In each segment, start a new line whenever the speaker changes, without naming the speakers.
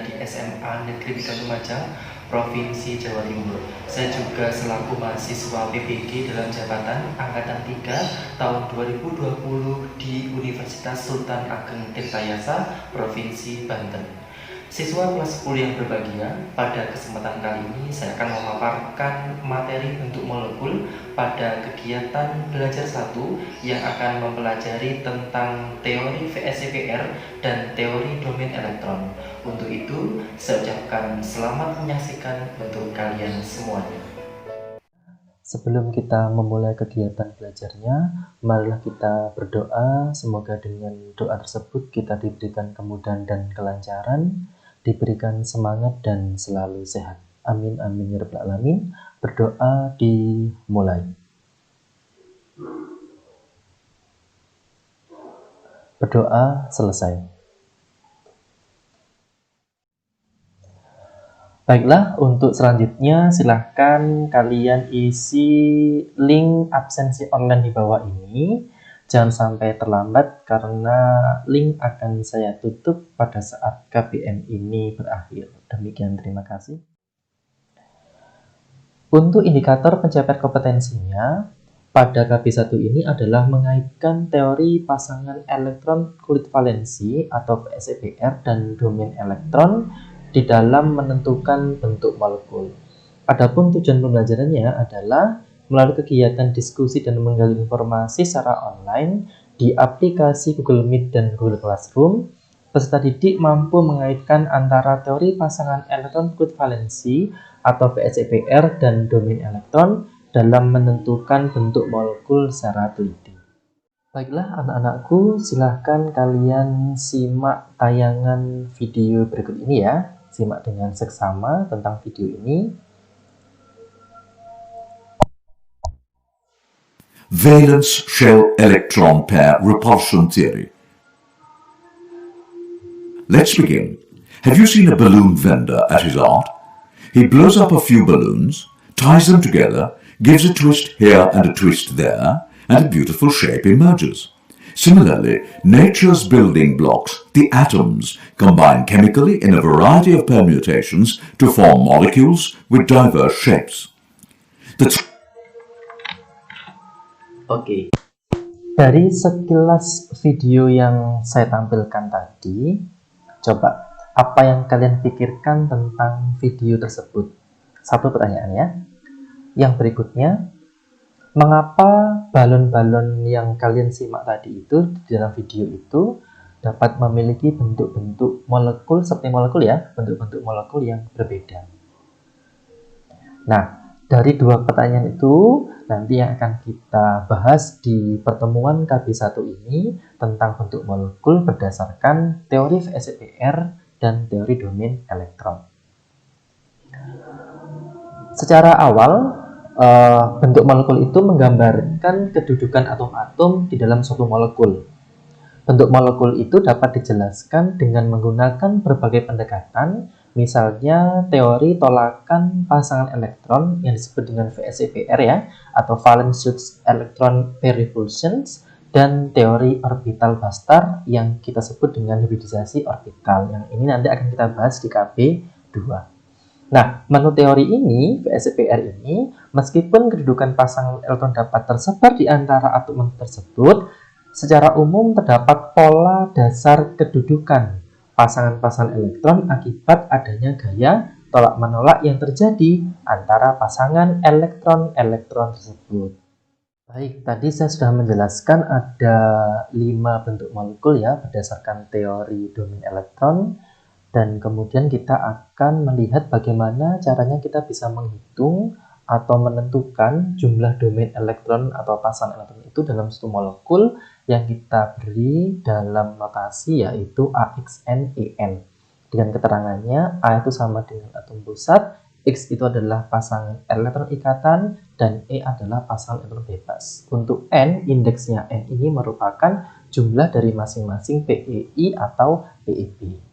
kuliah di SMA Negeri 3 Lumajang, Provinsi Jawa Timur. Saya juga selaku mahasiswa PPG dalam jabatan Angkatan 3 tahun 2020 di Universitas Sultan Ageng Tirtayasa, Provinsi Banten. Siswa kelas 10 yang berbahagia, pada kesempatan kali ini saya akan memaparkan materi bentuk molekul pada kegiatan belajar 1 yang akan mempelajari tentang teori VSEPR dan teori domain elektron. Untuk itu, saya ucapkan selamat menyaksikan untuk kalian semuanya.
Sebelum kita memulai kegiatan belajarnya, marilah kita berdoa. Semoga dengan doa tersebut kita diberikan kemudahan dan kelancaran, diberikan semangat dan selalu sehat. Amin amin ya rabbal alamin. Berdoa dimulai. Berdoa selesai. Baiklah, untuk selanjutnya silahkan kalian isi link absensi online di bawah ini. Jangan sampai terlambat karena link akan saya tutup pada saat KBM ini berakhir. Demikian, terima kasih. Untuk indikator pencapaian kompetensinya, pada KB1 ini adalah mengaitkan teori pasangan elektron kulit valensi atau VSEPR dan domain elektron di dalam menentukan bentuk molekul. Adapun tujuan pembelajarannya adalah melalui kegiatan diskusi dan menggali informasi secara online di aplikasi Google Meet dan Google Classroom, peserta didik mampu mengaitkan antara teori pasangan elektron kulit valensi atau VSEPR dan domain elektron dalam menentukan bentuk molekul secara teliti. Baiklah anak-anakku, silahkan kalian simak tayangan video berikut ini ya. Simak dengan seksama tentang video ini.
Valence shell electron pair repulsion theory. Let's begin. Have you seen a balloon vendor at his art? He blows up a few balloons, ties them together, gives a twist here and a twist there, and a beautiful shape emerges. Similarly, nature's building blocks, the atoms, combine chemically in a variety of permutations to form molecules with diverse shapes.
Oke. Dari sekilas video yang saya tampilkan tadi, coba apa yang kalian pikirkan tentang video tersebut? Satu pertanyaan ya. Yang berikutnya, mengapa balon-balon yang kalian simak tadi itu di dalam video itu dapat memiliki bentuk-bentuk molekul seperti molekul ya, bentuk-bentuk molekul yang berbeda. Nah, dari dua pertanyaan itu nanti yang akan kita bahas di pertemuan KB1 ini tentang bentuk molekul berdasarkan teori VSEPR dan teori domain elektron. Secara awal, bentuk molekul itu menggambarkan kedudukan atom-atom di dalam suatu molekul. Bentuk molekul itu dapat dijelaskan dengan menggunakan berbagai pendekatan, misalnya teori tolakan pasangan elektron yang disebut dengan VSEPR ya, atau Valence Shell Electron Pair Repulsions, dan teori orbital Bastard yang kita sebut dengan hibridisasi orbital. Yang ini nanti akan kita bahas di KB2. Nah, menurut teori ini, VSEPR ini, meskipun kedudukan pasangan elektron dapat tersebar di antara atom tersebut, secara umum terdapat pola dasar kedudukan pasangan-pasangan elektron akibat adanya gaya tolak-menolak yang terjadi antara pasangan elektron-elektron tersebut. Baik, tadi saya sudah menjelaskan ada 5 bentuk molekul ya berdasarkan teori domain elektron. Dan kemudian kita akan melihat bagaimana caranya kita bisa menghitung atau menentukan jumlah domain elektron atau pasangan elektron itu dalam satu molekul yang kita beri dalam notasi yaitu AXNEN. Dengan keterangannya, A itu sama dengan atom pusat, X itu adalah pasangan elektron ikatan, dan E adalah pasangan elektron bebas. Untuk N, indeksnya N ini merupakan jumlah dari masing-masing PEI atau PEB.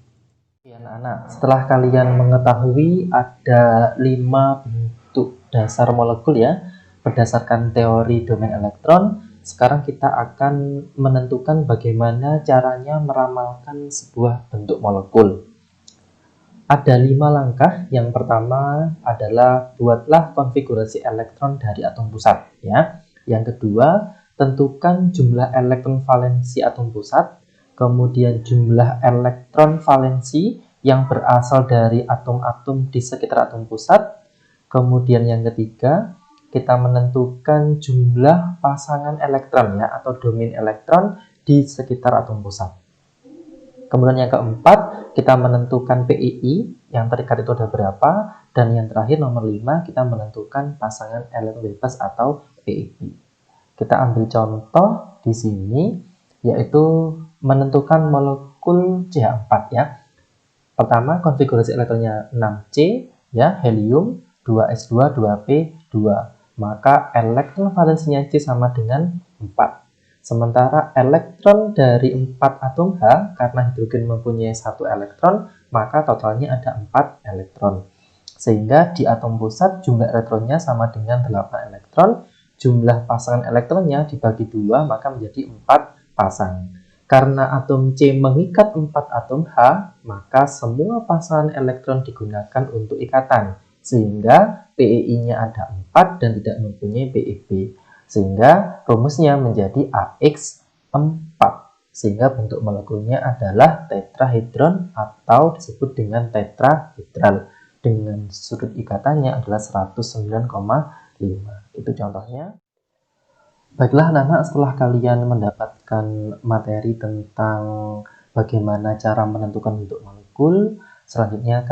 Anak-anak, setelah kalian mengetahui ada 5 bentuk dasar molekul ya berdasarkan teori domain elektron, sekarang kita akan menentukan bagaimana caranya meramalkan sebuah bentuk molekul. Ada 5 langkah. Yang pertama adalah buatlah konfigurasi elektron dari atom pusat, ya. Yang kedua, tentukan jumlah elektron valensi atom pusat, kemudian jumlah elektron valensi yang berasal dari atom-atom di sekitar atom pusat. Kemudian yang ketiga, kita menentukan jumlah pasangan elektron, ya, atau domain elektron di sekitar atom pusat. Kemudian yang keempat, kita menentukan PII, yang terikat itu ada berapa. Dan yang terakhir, nomor 5, kita menentukan pasangan elektron bebas atau PII. Kita ambil contoh di sini, yaitu menentukan molekul CH4, ya. Pertama, konfigurasi elektronnya 6C, ya, helium, 2s2, 2p2. Maka elektron valensinya C sama dengan 4. Sementara elektron dari 4 atom H, karena hidrogen mempunyai 1 elektron, maka totalnya ada 4 elektron. Sehingga di atom pusat jumlah elektronnya sama dengan 8 elektron, jumlah pasangan elektronnya dibagi 2, maka menjadi 4 pasang. Karena atom C mengikat 4 atom H, maka semua pasangan elektron digunakan untuk ikatan. Sehingga PII-nya ada 4 dan tidak mempunyai PIB. Sehingga rumusnya menjadi AX4. Sehingga bentuk molekulnya adalah tetrahedron atau disebut dengan tetrahedral. Dengan sudut ikatannya adalah 109,5. Itu contohnya. Baiklah anak-anak, setelah kalian mendapatkan materi tentang bagaimana cara menentukan bentuk molekul, selanjutnya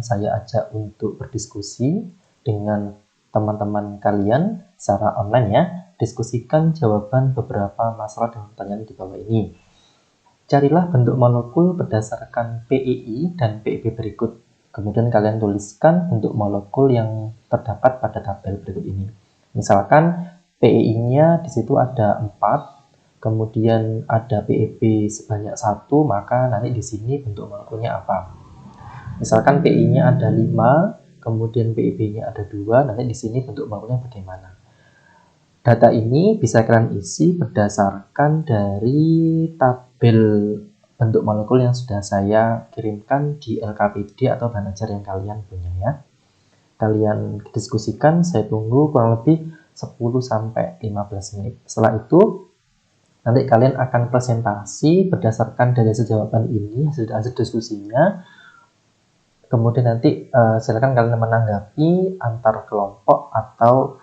saya ajak untuk berdiskusi dengan teman-teman kalian secara online, ya. Diskusikan jawaban beberapa masalah dan pertanyaan di bawah ini. Carilah bentuk molekul berdasarkan PII dan PIB berikut. Kemudian kalian tuliskan bentuk molekul yang terdapat pada tabel berikut ini. Misalkan PII-nya di situ ada 4, kemudian ada PIB sebanyak 1, maka nanti di sini bentuk molekulnya apa? Misalkan PII-nya ada 5, kemudian PIB-nya ada 2, nanti di sini bentuk molekulnya bagaimana? Data ini bisa kalian isi berdasarkan dari tabel bentuk molekul yang sudah saya kirimkan di LKPD atau bahan ajar yang kalian punya, ya. Kalian diskusikan, saya tunggu kurang lebih 10-15 menit. Setelah itu, nanti kalian akan presentasi berdasarkan dari hasil jawaban ini, hasil diskusinya. Kemudian nanti silakan kalian menanggapi antar kelompok atau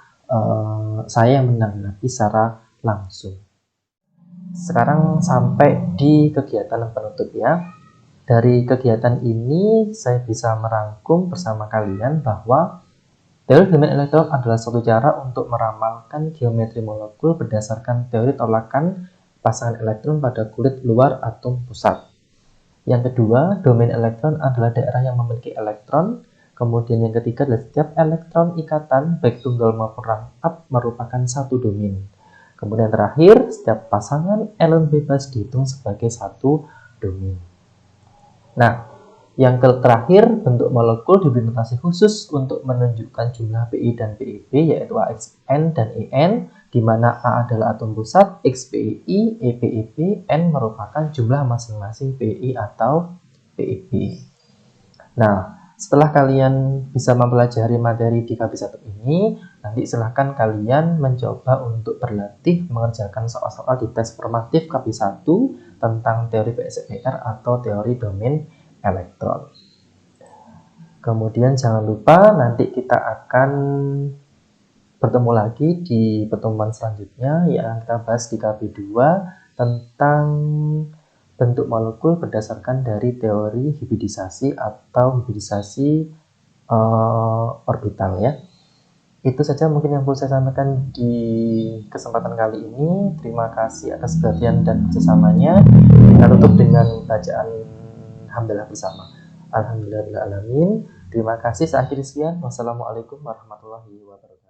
saya yang menanggapi secara langsung. Sekarang sampai di kegiatan penutup, ya. Dari kegiatan ini saya bisa merangkum bersama kalian bahwa teori domain elektron adalah suatu cara untuk meramalkan geometri molekul berdasarkan teori tolakan pasangan elektron pada kulit luar atom pusat. Yang kedua, domain elektron adalah daerah yang memiliki elektron. Kemudian yang ketiga adalah setiap elektron ikatan, baik tunggal maupun rangkap, merupakan satu domain. Kemudian terakhir, setiap pasangan elektron bebas dihitung sebagai satu domain. Nah, yang terakhir, bentuk molekul diberi notasi khusus untuk menunjukkan jumlah PI dan PIB, yaitu AXN dan EN, di mana A adalah atom pusat, X PII, E PIB, N merupakan jumlah masing-masing PI atau PIB. Nah, setelah kalian bisa mempelajari materi di KB1 ini, nanti silahkan kalian mencoba untuk berlatih mengerjakan soal-soal di tes formatif KB1 tentang teori PSPR atau teori domain elektron. Kemudian jangan lupa nanti kita akan bertemu lagi di pertemuan selanjutnya yang kita bahas di KB2 tentang bentuk molekul berdasarkan dari teori hibridisasi atau hibridisasi orbital, ya. Itu saja mungkin yang perlu saya sampaikan di kesempatan kali ini. Terima kasih atas perhatian dan kerjasamanya. Kita tutup dengan bacaan hamdalah bersama. Alhamdulillahirabbil alamin. Terima kasih. Saya akhiri sekian. Wassalamualaikum warahmatullahi wabarakatuh.